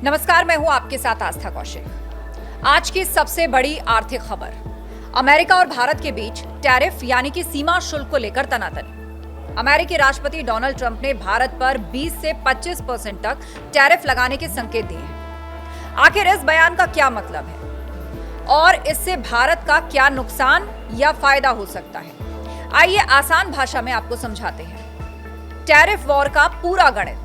नमस्कार, मैं हूं आपके साथ आस्था कौशिक। आज की सबसे बड़ी आर्थिक खबर, अमेरिका और भारत के बीच टैरिफ यानी कि सीमा शुल्क को लेकर तनातनी। अमेरिकी राष्ट्रपति डोनाल्ड ट्रंप ने भारत पर 20 से 25% तक टैरिफ लगाने के संकेत दिए हैं। आखिर इस बयान का क्या मतलब है और इससे भारत का क्या नुकसान या फायदा हो सकता है, आइए आसान भाषा में आपको समझाते हैं। टैरिफ वॉर का पूरा गणित।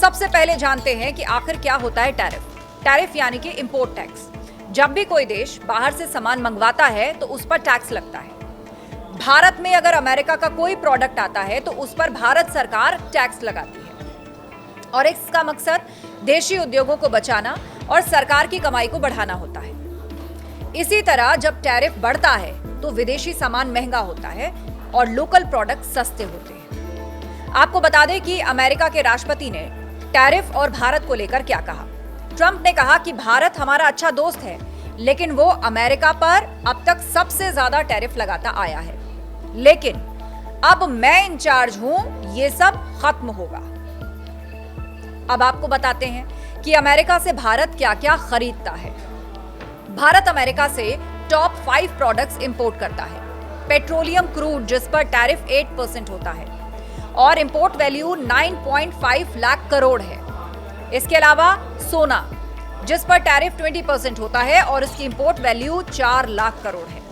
सबसे पहले जानते हैं कि आखिर क्या होता है टैरिफ। टैरिफ यानी कि इंपोर्ट टैक्स। जब भी कोई देश बाहर से सामान मंगवाता है तो उस पर टैक्स लगता है। भारत में अगर अमेरिका का कोई प्रोडक्ट आता है तो उस पर भारत सरकार टैक्स लगाती है और इसका मकसद देशी उद्योगों को बचाना और सरकार की कमाई को बढ़ाना होता है। इसी तरह जब टैरिफ बढ़ता है तो विदेशी सामान महंगा होता है और लोकल प्रोडक्ट सस्ते होते हैं। आपको बता दें कि अमेरिका के राष्ट्रपति ने टैरिफ और भारत को लेकर क्या कहा। ट्रंप ने कहा कि भारत हमारा अच्छा दोस्त है, लेकिन वो अमेरिका पर अब तक सबसे ज्यादा टैरिफ लगाता आया है। लेकिन अब मैं इंचार्ज हूं, ये सब खत्म होगा। अब आपको बताते हैं कि अमेरिका से भारत क्या-क्या खरीदता है। भारत अमेरिका से टॉप 5 प्रोडक्ट्स इंपोर्ट करता है। पेट्रोलियम क्रूड, जिस पर टैरिफ 8% होता है और इंपोर्ट वैल्यू 9.5 लाख करोड़ है। इसके अलावा सोना, जिस पर टैरिफ 20% होता है और इसकी इंपोर्ट वैल्यू 4 लाख करोड़ है।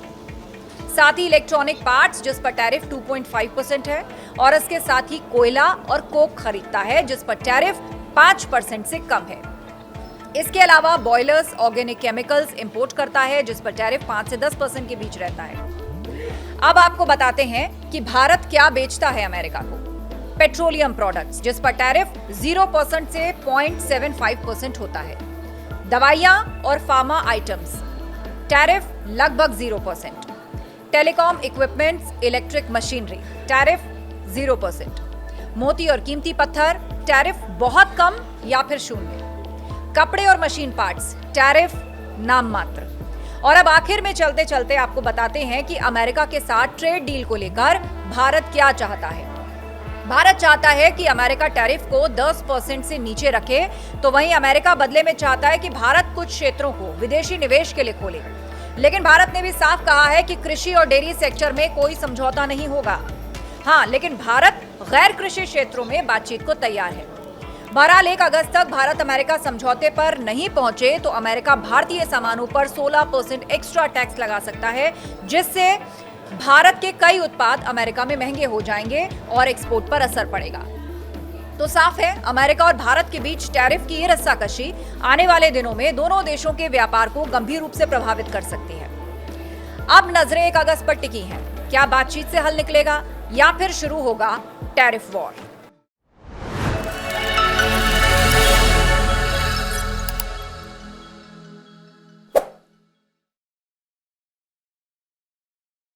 साथ ही इलेक्ट्रॉनिक पार्ट्स, जिस पर टैरिफ 2.5% है और इसके साथ ही कोयला और कोक खरीदता है, जिस पर टैरिफ 5% से कम है। इसके अलावा बॉयलर्स, ऑर्गेनिक केमिकल्स इंपोर्ट करता है, जिस पर टैरिफ 5 से 10% के बीच रहता है। अब आपको बताते हैं कि भारत क्या बेचता है अमेरिका को। पेट्रोलियम प्रोडक्ट्स, जिस पर टैरिफ 0% से 0.75% होता है। दवाइयां और फार्मा आइटम्स, टैरिफ लगभग 0%। Telecom equipments, electric machinery, tariff 0%। मोती और कीमती पत्थर, टैरिफ बहुत कम या फिर शून्य। कपड़े और मशीन पार्ट्स, टैरिफ नाम मात्र। और अब आखिर में चलते चलते आपको बताते हैं कि अमेरिका के साथ ट्रेड डील को लेकर भारत क्या चाहता है। भारत चाहता है कि अमेरिका टैरिफ को 10% से नीचे रखे, तो वहीं अमेरिका बदले में चाहता है कि भारत कुछ क्षेत्रों को विदेशी निवेश के लिए खोले। लेकिन भारत ने भी साफ कहा है कि कृषि और डेयरी सेक्टर में कोई समझौता नहीं होगा। हाँ, लेकिन भारत गैर कृषि क्षेत्रों में बातचीत को तैयार है। बहरहाल 1 अगस्त तक भारत अमेरिका समझौते पर नहीं पहुंचे तो अमेरिका भारतीय सामानों पर 16% एक्स्ट्रा टैक्स लगा सकता है, जिससे भारत के कई उत्पाद अमेरिका में महंगे हो जाएंगे और एक्सपोर्ट पर असर पड़ेगा। तो साफ है, अमेरिका और भारत के बीच टैरिफ की ये रस्साकशी आने वाले दिनों में दोनों देशों के व्यापार को गंभीर रूप से प्रभावित कर सकती है। अब नजरें 1 अगस्त पर टिकी हैं। क्या बातचीत से हल निकलेगा या फिर शुरू होगा टैरिफ वॉर?